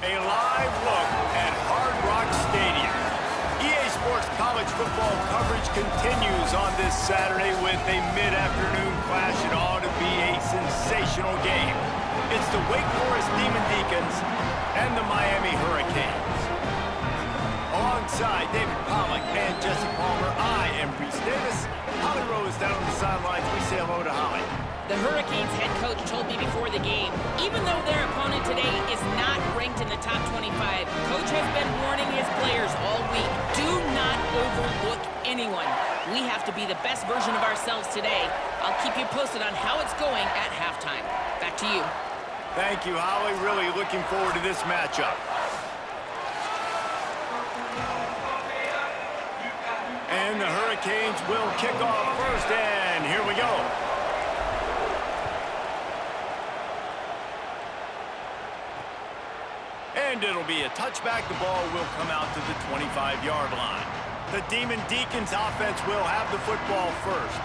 A live look at Hard Rock Stadium. EA Sports college football coverage continues on this Saturday with a mid-afternoon clash. It ought to be a sensational game. It's the Wake Forest Demon Deacons and the Miami Hurricanes. Alongside David Pollack and Jesse Palmer, I am Reese Davis. Holly Rose down on the sidelines. We say hello to Holly. The Hurricanes head coach told me before the game, even though their opponent today is not ranked in the top 25, coach has been warning his players all week, do not overlook anyone. We have to be the best version of ourselves today. I'll keep you posted on how it's going at halftime. Back to you. Thank you, Holly. Really looking forward to this matchup. And the Hurricanes will kick off first, and here we go. And it'll be a touchback. The ball will come out to the 25-yard line. The Demon Deacons offense will have the football first.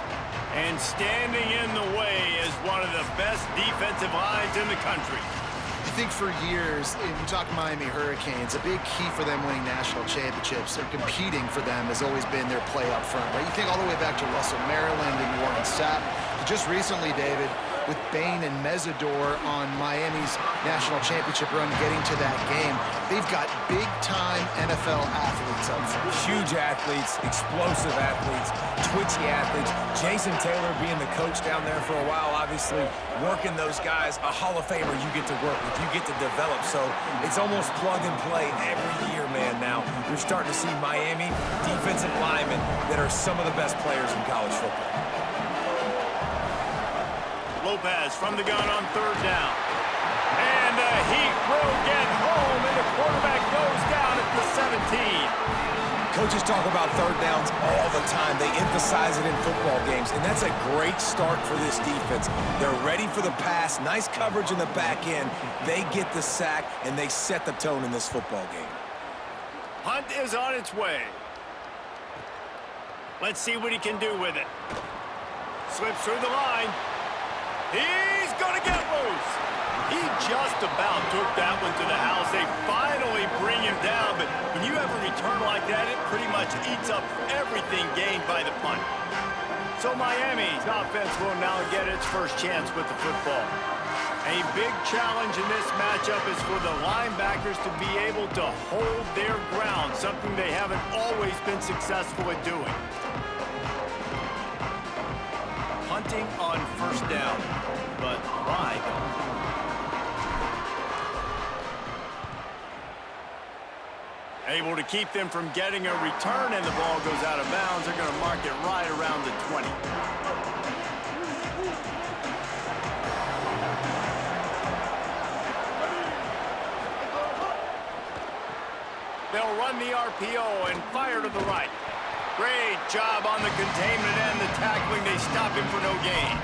And standing in the way is one of the best defensive lines in the country. I think for years, when you talk Miami Hurricanes, a big key for them winning national championships or competing for them has always been their play up front, right? You think all the way back to Russell Maryland and Warren Sapp. Just recently, David, with Bain and Mesidor on Miami's national championship run getting to that game, they've got big-time NFL athletes up front. Huge athletes, explosive athletes, twitchy athletes. Jason Taylor being the coach down there for a while, obviously working those guys. A Hall of Famer you get to work with, you get to develop. So it's almost plug and play every year, man, now. You're starting to see Miami defensive linemen that are some of the best players in college football. Lopez from the gun on third down. And the Heat will get home, and the quarterback goes down at the 17. Coaches talk about third downs all the time. They emphasize it in football games, and that's a great start for this defense. They're ready for the pass, nice coverage in the back end. They get the sack, and they set the tone in this football game. Hunt is on its way. Let's see what he can do with it. Slips through the line. He's going to get loose. He just about took that one to the house. They finally bring him down, but when you have a return like that, it pretty much eats up everything gained by the punt. So Miami's offense will now get its first chance with the football. A big challenge in this matchup is for the linebackers to be able to hold their ground, something they haven't always been successful at doing. Hunting on first down, but why? Able to keep them from getting a return, and the ball goes out of bounds. They're going to mark it right around the 20. They'll run the RPO and fire to the right. Great job on the containment and the tackling. They stop him for no gain.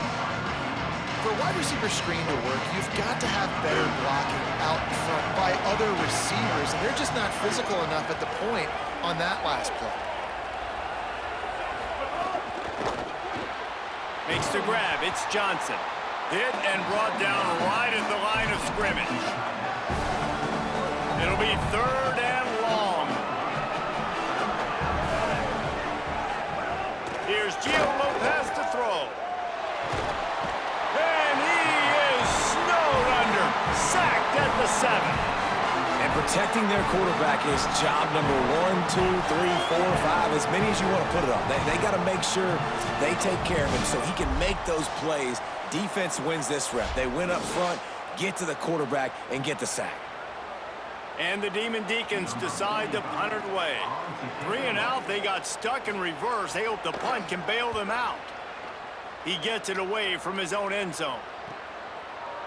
For a wide receiver screen to work, you've got to have better blocking out in front by other receivers, and they're just not physical enough at the point on that last play. Makes the grab. It's Johnson. Hit and brought down right at the line of scrimmage. It'll be third and long. Here's Gio Lopez to throw. And he is snowed under. Sacked at the 7. And protecting their quarterback is job number 1, 2, 3, 4, 5, as many as you want to put it on. They got to make sure they take care of him so he can make those plays. Defense wins this rep. They win up front, get to the quarterback, and get the sack. And the Demon Deacons decide to punt it away. 3 and out, they got stuck in reverse. They hope the punt can bail them out. He gets it away from his own end zone.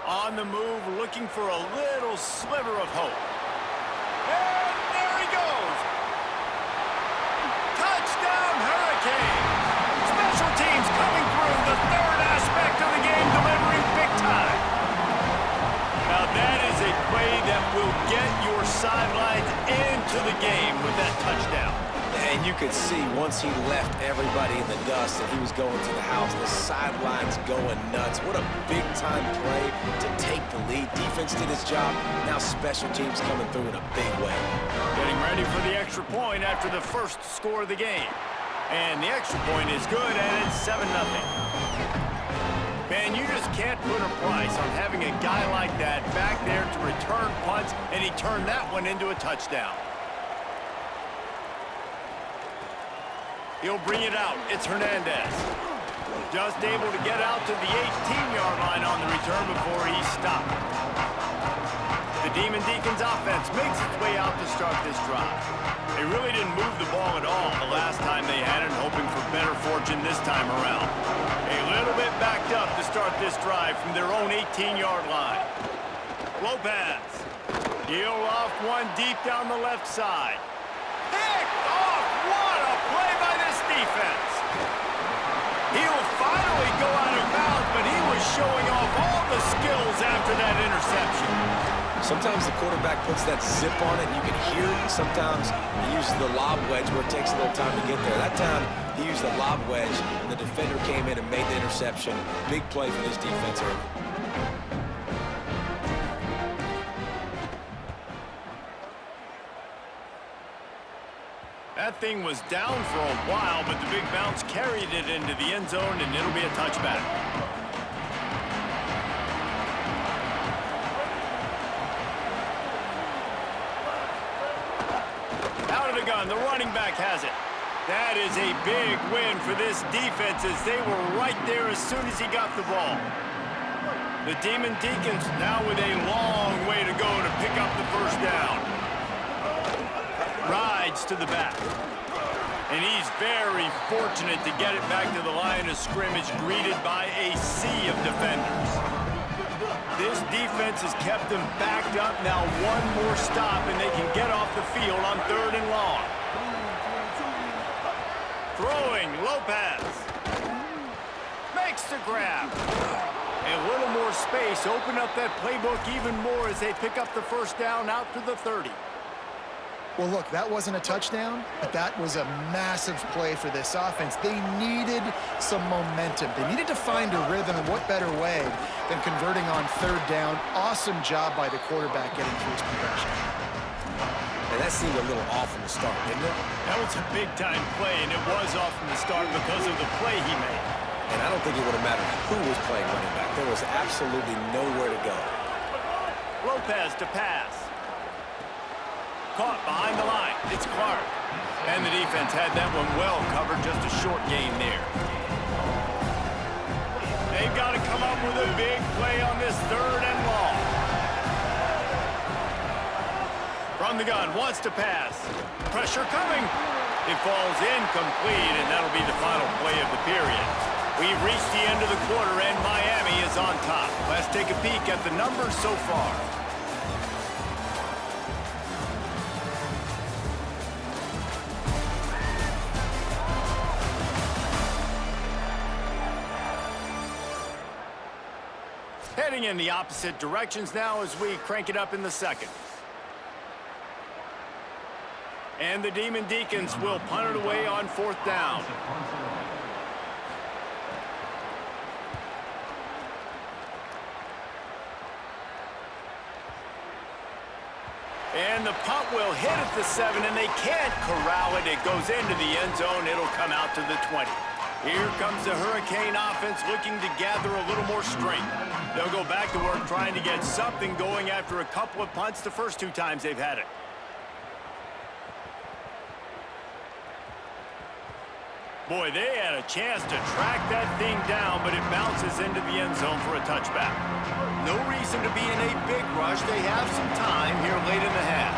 On the move, looking for a little sliver of hope. And there he goes. Touchdown, Hurricanes. Special teams coming through. The third aspect of the game, delivering big time. Now that is a play that will get your sidelines into the game with that touchdown. And you could see once he left everybody in the dust and he was going to the house, the sidelines going nuts. What a big-time play to take the lead. Defense offense did its job. Now special teams coming through in a big way. Getting ready for the extra point after the first score of the game. And the extra point is good, and it's 7-0. Man, you just can't put a price on having a guy like that back there to return punts, and he turned that one into a touchdown. He'll bring it out. It's Hernandez. Just able to get out to the 18-yard line on the return before he's stopped. The Demon Deacons offense makes its way out to start this drive. They really didn't move the ball at all the last time they had it, hoping for better fortune this time around. A little bit backed up to start this drive from their own 18-yard line. Lopez. He'll off one deep down the left side. Picked off! What a play by this defense! He'll finally go out of bounds, but he was showing off all the skills after that interception. Sometimes the quarterback puts that zip on it, and you can hear it. Sometimes he uses the lob wedge where it takes a little time to get there. That time, he used the lob wedge, and the defender came in and made the interception. Big play for this defense early. That thing was down for a while, but the big bounce carried it into the end zone, and it'll be a touchback. Out of the gun, the running back has it. That is a big win for this defense as they were right there as soon as he got the ball. The Demon Deacons now with a long way to go to pick up the first down. Rides to the back. And he's very fortunate to get it back to the line of scrimmage, greeted by a sea of defenders. This defense has kept them backed up. Now one more stop, and they can get off the field on 3rd and long. Throwing, Lopez. Makes the grab. A little more space, open up that playbook even more as they pick up the first down out to the 30. Well, look, that wasn't a touchdown, but that was a massive play for this offense. They needed some momentum. They needed to find a rhythm, and what better way than converting on 3rd down. Awesome job by the quarterback getting through his progression. And that seemed a little off from the start, didn't it? That was a big-time play, and it was off from the start because of the play he made. And I don't think it would have mattered who was playing running back. There was absolutely nowhere to go. Lopez to pass. Caught behind the line. It's Clark. And the defense had that one well covered, just a short gain there. They've got to come up with a big play on this 3rd and long. From the gun, wants to pass. Pressure coming. It falls incomplete, and that'll be the final play of the period. We've reached the end of the quarter, and Miami is on top. Let's take a peek at the numbers so far. Heading in the opposite directions now as we crank it up in the second. And the Demon Deacons will punt it away on 4th down. And the punt will hit at the 7, and they can't corral it. It goes into the end zone. It'll come out to the 20. Here comes the Hurricane offense looking to gather a little more strength. They'll go back to work trying to get something going after a couple of punts the first 2 times they've had it. Boy, they had a chance to track that thing down, but it bounces into the end zone for a touchback. No reason to be in a big rush. They have some time here late in the half.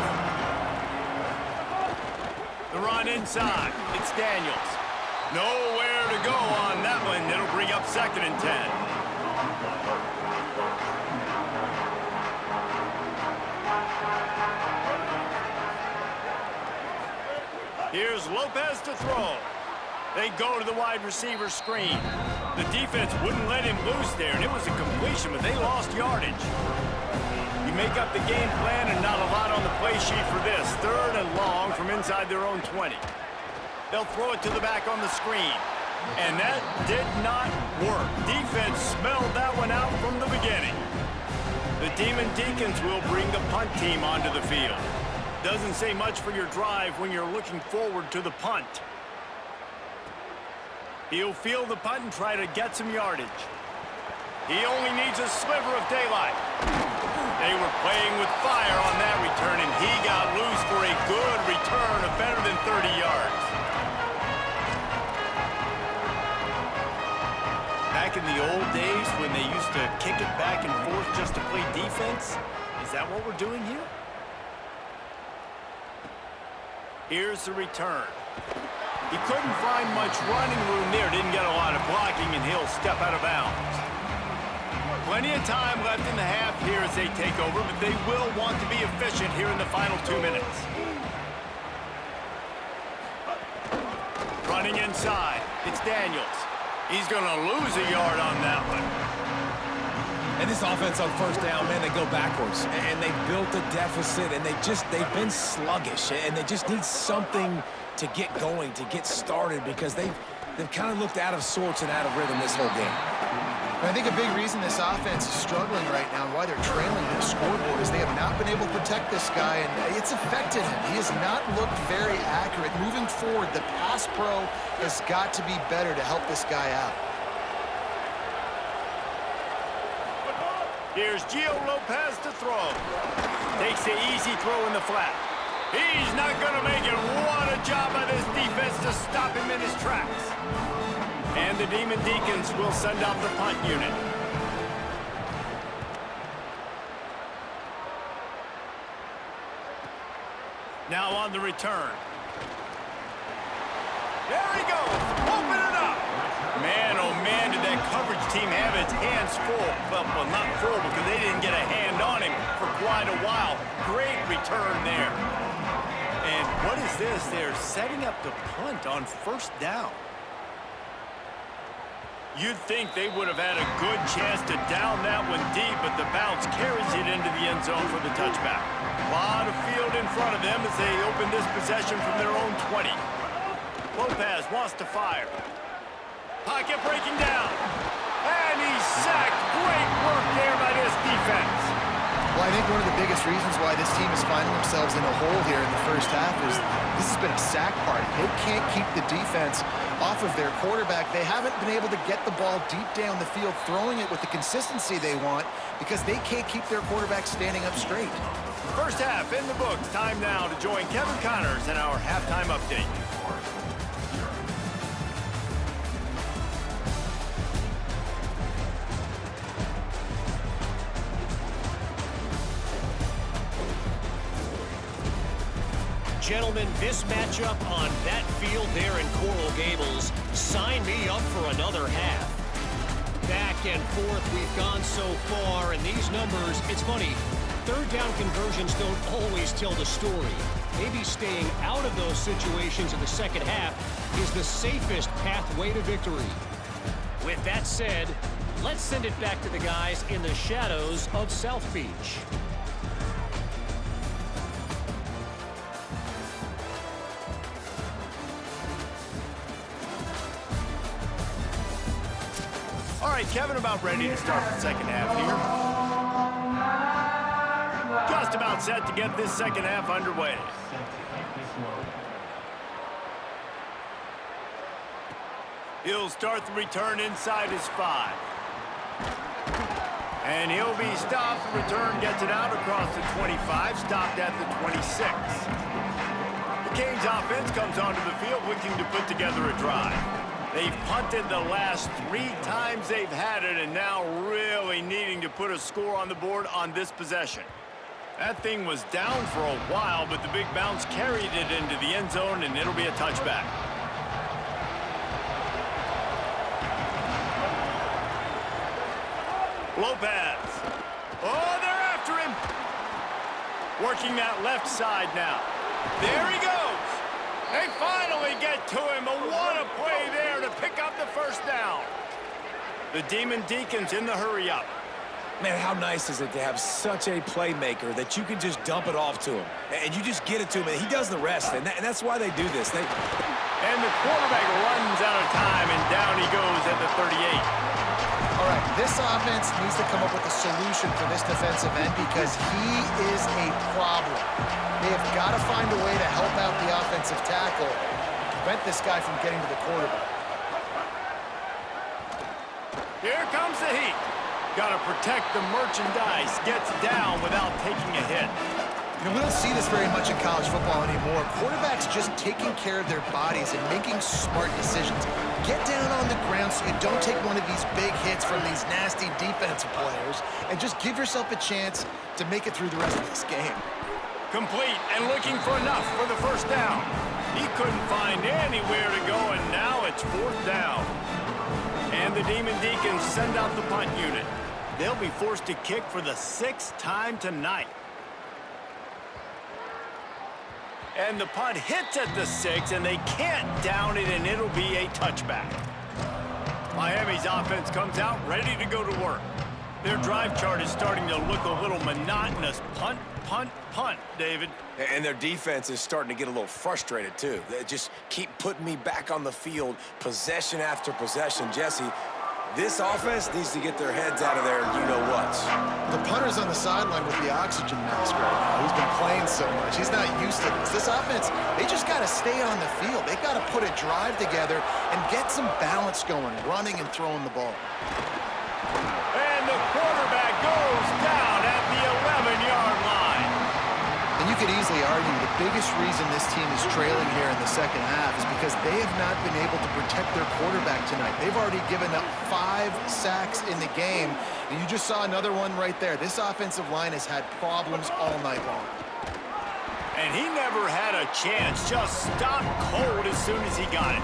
The run inside. It's Daniels. Nowhere to go on that one. It'll bring up 2nd and 10. Here's Lopez to throw. They go to the wide receiver screen. The defense wouldn't let him loose there, and it was a completion, but they lost yardage. You make up the game plan, and not a lot on the play sheet for this. 3rd and long from inside their own 20. They'll throw it to the back on the screen. And that did not work. Defense smelled that one out from the beginning. The Demon Deacons will bring the punt team onto the field. Doesn't say much for your drive when you're looking forward to the punt. He'll field the punt and try to get some yardage. He only needs a sliver of daylight. They were playing with fire on that return, and he got loose for a good return of better than 30 yards. Back in the old days when they used to kick it back and forth just to play defense, is that what we're doing here? Here's the return. He couldn't find much running room there, didn't get a lot of blocking, and he'll step out of bounds. Plenty of time left in the half here as they take over, but they will want to be efficient here in the final 2 minutes. Running inside, it's Daniels. He's going to lose a yard on that one. And this offense on first down, man, they go backwards. And they built a deficit, and they've been sluggish. And they just need something to get going, to get started, because they've kind of looked out of sorts and out of rhythm this whole game. I think a big reason this offense is struggling right now and why they're trailing in the scoreboard is they have not been able to protect this guy, and it's affected him. He has not looked very accurate. Moving forward, the pass pro has got to be better to help this guy out. Here's Gio Lopez to throw. Takes the easy throw in the flat. He's not going to make it. What a job by this defense to stop him in his tracks. And the Demon Deacons will send out the punt unit. Now on the return. There he goes. Open it up. Man, oh man, did that coverage team have its hands full. Well, not full because they didn't get a hand on him for quite a while. Great return there. And what is this? They're setting up the punt on first down. You'd think they would have had a good chance to down that one deep, but the bounce carries it into the end zone for the touchback. A lot of field in front of them as they open this possession from their own 20. Lopez wants to fire. Pocket breaking down. And he's sacked. Great work there by this defense. Well, I think one of the biggest reasons why this team is finding themselves in a hole here in the first half is this has been a sack party. They can't keep the defense off of their quarterback. They haven't been able to get the ball deep down the field, throwing it with the consistency they want because they can't keep their quarterback standing up straight. First half in the books. Time now to join Kevin Connors in our halftime update. Gentlemen, this matchup on that field there in Coral Gables, sign me up for another half. Back and forth we've gone so far, and these numbers, it's funny, third down conversions don't always tell the story. Maybe staying out of those situations in the second half is the safest pathway to victory. With that said, let's send it back to the guys in the shadows of South Beach. All right, Kevin, about ready to start the second half here. Just about set to get this second half underway. He'll start the return inside his 5. And he'll be stopped. The return gets it out across the 25, stopped at the 26. The Canes offense comes onto the field looking to put together a drive. They've punted the last 3 times they've had it, and now really needing to put a score on the board on this possession. That thing was down for a while, but the big bounce carried it into the end zone, and it'll be a touchback. Lopez. Oh, they're after him. Working that left side now. There he goes. They finally get to him. What a play there to pick up the first down. The Demon Deacons in the hurry-up. Man, how nice is it to have such a playmaker that you can just dump it off to him, and you just get it to him, and he does the rest, and that's why they do this. And the quarterback runs out of time, and down he goes at the 38. All right, this offense needs to come up with a solution for this defensive end because he is a problem. They have got to find a way to help out the offensive tackle, prevent this guy from getting to the quarterback. Here comes the heat. Got to protect the merchandise. Gets down without taking a hit. You know, we don't see this very much in college football anymore. Quarterbacks just taking care of their bodies and making smart decisions. Get down on the ground so you don't take one of these big hits from these nasty defensive players and just give yourself a chance to make it through the rest of this game. Complete and looking for enough for the first down. He couldn't find anywhere to go, and now it's fourth down. And the Demon Deacons send out the punt unit. They'll be forced to kick for the 6th time tonight. And the punt hits at the 6, and they can't down it, and it'll be a touchback. Miami's offense comes out ready to go to work. Their drive chart is starting to look a little monotonous. Punt, punt, punt, David. And their defense is starting to get a little frustrated, too. They just keep putting me back on the field, possession after possession. Jesse, this offense needs to get their heads out of there, you-know-whats. The punter's on the sideline with the oxygen mask right now. He's been playing so much. He's not used to this. This offense, they just got to stay on the field. They got to put a drive together and get some balance going, running and throwing the ball. And the quarterback goes down at the 11-yard line. And you could easily argue the biggest reason this team is trailing here in the second half is because they have not been able to protect their quarterback tonight. They've already given up 5 sacks in the game, and you just saw another one right there. This offensive line has had problems all night long. And he never had a chance, just stopped cold as soon as he got it.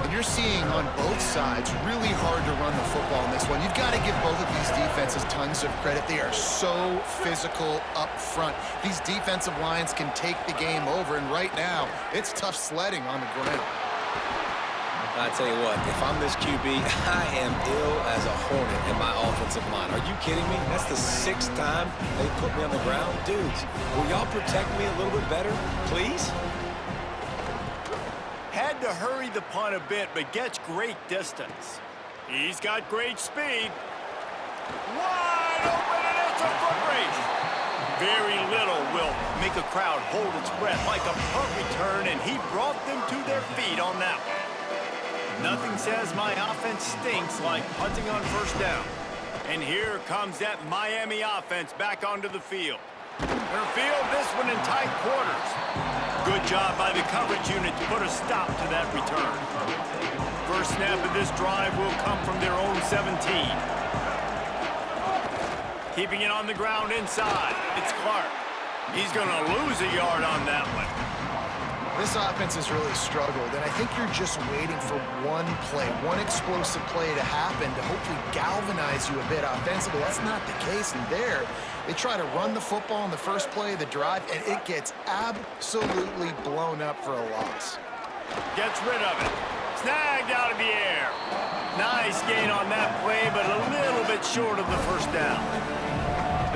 And you're seeing on both sides really hard to run the football in this one. You've got to give both of these defenses tons of credit. They are so physical up front. These defensive lines can take the game over, and right now, it's tough sledding on the ground. I tell you what, if I'm this QB, I am ill as a hornet in my offensive line. Are you kidding me? That's the 6th time they put me on the ground. Dudes, will y'all protect me a little bit better, please? Had to hurry the punt a bit, but gets great distance. He's got great speed. Wide open, and it's a foot race. Very little will make a crowd hold its breath like a punt return, and he brought them to their feet on that one. Nothing says my offense stinks like punting on first down. And here comes that Miami offense back onto the field. They'll field this one in tight quarters. Good job by the coverage unit to put a stop to that return. First snap of this drive will come from their own 17. Keeping it on the ground inside. It's Clark. He's going to lose a yard on that one. This offense has really struggled, and I think you're just waiting for one play, one explosive play to happen to hopefully galvanize you a bit offensively. That's not the case, and there, they try to run the football in the first play of the drive, and it gets absolutely blown up for a loss. Gets rid of it. Snagged out of the air. Nice gain on that play, but a little bit short of the first down.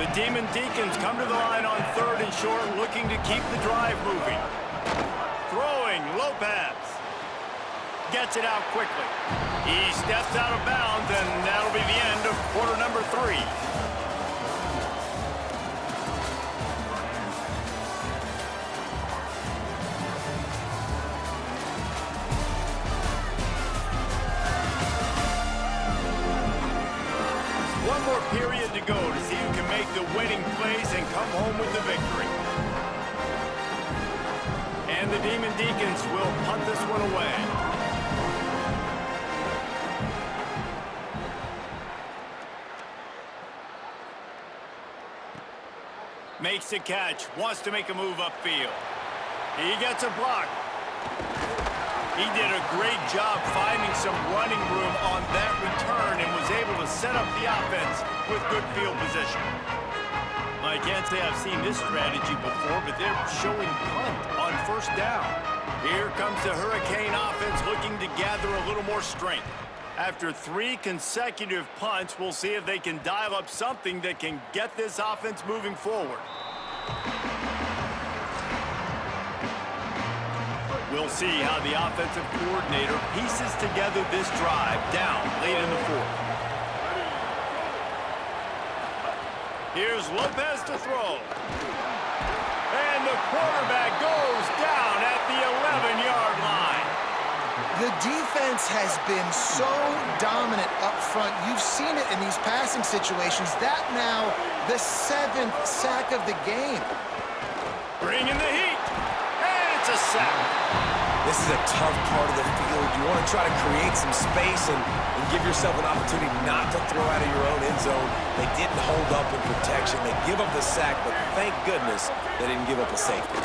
The Demon Deacons come to the line on 3rd and short, looking to keep the drive moving. Throwing, Lopez. Gets it out quickly. He steps out of bounds, and that'll be the end of quarter number 3. One more period to go to see who can make the winning plays and come home with the victory. And the Demon Deacons will punt this one away. Makes the catch, wants to make a move upfield. He gets a block. He did a great job finding some running room on that return and was able to set up the offense with good field position. I can't say I've seen this strategy before, but they're showing punt on first down. Here comes the Hurricane offense looking to gather a little more strength. After 3 consecutive punts, we'll see if they can dial up something that can get this offense moving forward. We'll see how the offensive coordinator pieces together this drive down late in the fourth. Here's Lopez to throw. And the quarterback goes down at the 11-yard line. The defense has been so dominant up front. You've seen it in these passing situations. That now the 7th sack of the game. Bringing the heat. And it's a sack. This is a tough part of the field. You want to try to create some space and give yourself an opportunity not to throw out of your own end zone. They didn't hold up in protection. They give up the sack, but thank goodness they didn't give up a safety.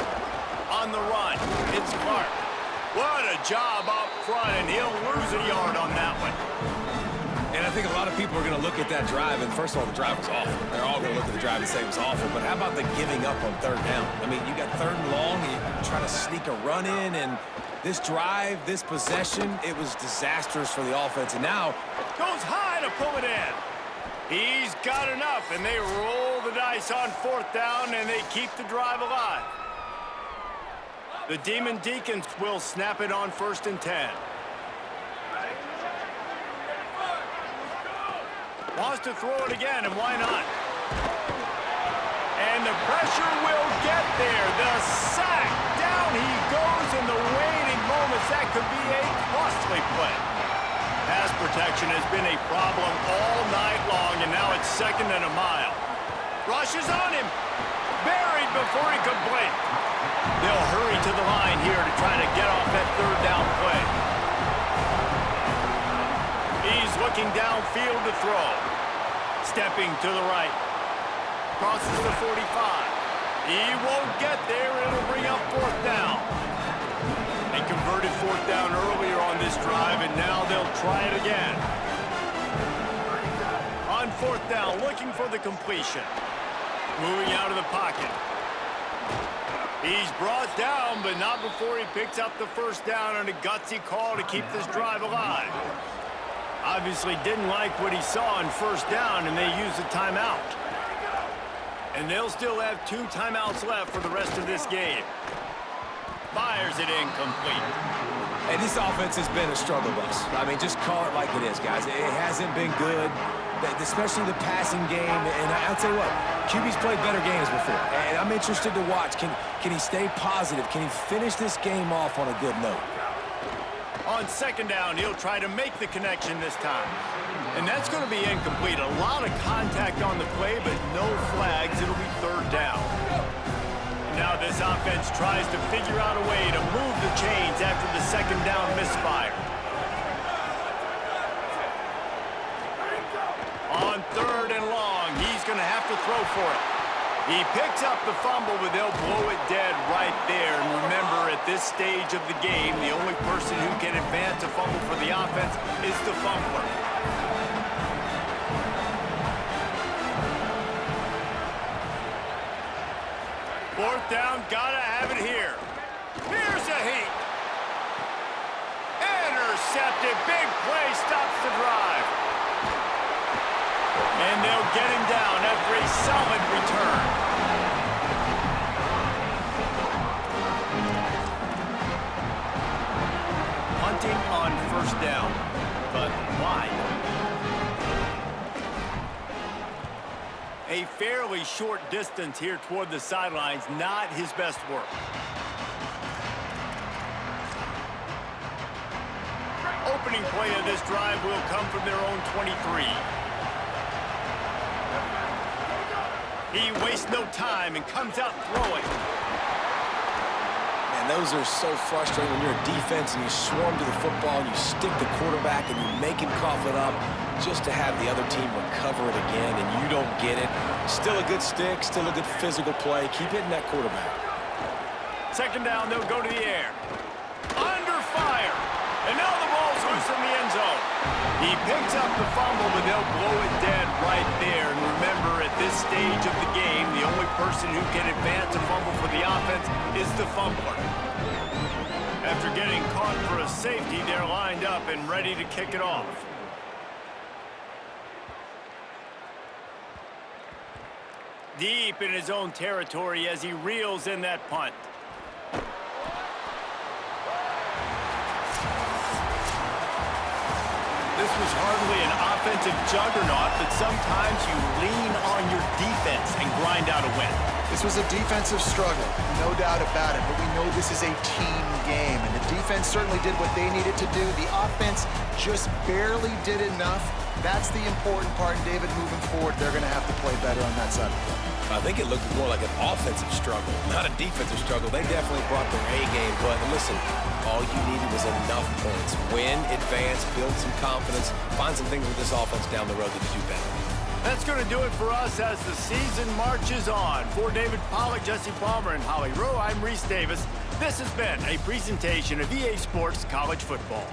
On the run, it's Clark. What a job up front, and he'll lose a yard on that one. And I think a lot of people are going to look at that drive, and first of all, the drive was awful. They're all going to look at the drive and say it was awful, but how about the giving up on third down? I mean, you got third and long, and you try to sneak a run in, and this drive, this possession, it was disastrous for the offense, and now goes high to pull it in. He's got enough, and they roll the dice on fourth down, and they keep the drive alive. The Demon Deacons will snap it on 1st and 10. Wants to throw it again, and why not? And the pressure will get there. The sack. Down he goes in the waning moments. That could be a costly play. Pass protection has been a problem all night long, and now it's 2nd and a mile. Rushes on him. Buried before he could blink. They'll hurry to the line here to try to get off that 3rd down play. He's looking downfield to throw. Stepping to the right. Crosses the 45. He won't get there. It'll bring up 4th down. They converted 4th down earlier on this drive, and now they'll try it again. On 4th down, looking for the completion. Moving out of the pocket. He's brought down, but not before he picks up the 1st down on a gutsy call to keep this drive alive. Obviously didn't like what he saw on 1st down, and they used a timeout. And they'll still have 2 timeouts left for the rest of this game. Fires it incomplete. And this offense has been a struggle bus. I mean, just call it like it is, guys. It hasn't been good, especially the passing game. And I'll tell you what, QB's played better games before. And I'm interested to watch. Can he stay positive? Can he finish this game off on a good note? On 2nd down, he'll try to make the connection this time. And that's going to be incomplete. A lot of contact on the play, but no flags. It'll be 3rd down. Now this offense tries to figure out a way to move the chains after the 2nd down misfire. On 3rd and long, he's going to have to throw for it. He picks up the fumble, but they'll blow it dead right there. And remember, at this stage of the game, the only person who can advance a fumble for the offense is the fumbler. Fourth down, gotta have it here. Here's a heat. Intercepted, big play, stops the drive. And they'll get him down after a solid return. Punting on 1st down, but why? A fairly short distance here toward the sidelines, not his best work. Opening play of this drive will come from their own 23. He wastes no time and comes out throwing. Man, those are so frustrating when you're a defense and you swarm to the football and you stick the quarterback and you make him cough it up just to have the other team recover it again and you don't get it. Still a good stick, still a good physical play. Keep hitting that quarterback. 2nd down, they'll go to the air. Under fire. And now the ball's loose in the end zone. He picks up the fumble, but they'll blow it dead right there. And remember, at this stage of the game, the only person who can advance a fumble for the offense is the fumbler. After getting caught for a safety, they're lined up and ready to kick it off. Deep in his own territory as he reels in that punt. was hardly an offensive juggernaut, but sometimes you lean on your defense and grind out a win. This was a defensive struggle, no doubt about it, but we know this is a team game, and the defense certainly did what they needed to do. The offense just barely did enough. That's the important part, and David, moving forward, they're going to have to play better on that side of the ball. I think it looked more like an offensive struggle, not a defensive struggle. They definitely brought their A game, but listen, all you needed was enough points. Win, advance, build some confidence, find some things with this offense down the road that you do better. That's going to do it for us as the season marches on. For David Pollack, Jesse Palmer, and Holly Rowe, I'm Reese Davis. This has been a presentation of EA Sports College Football.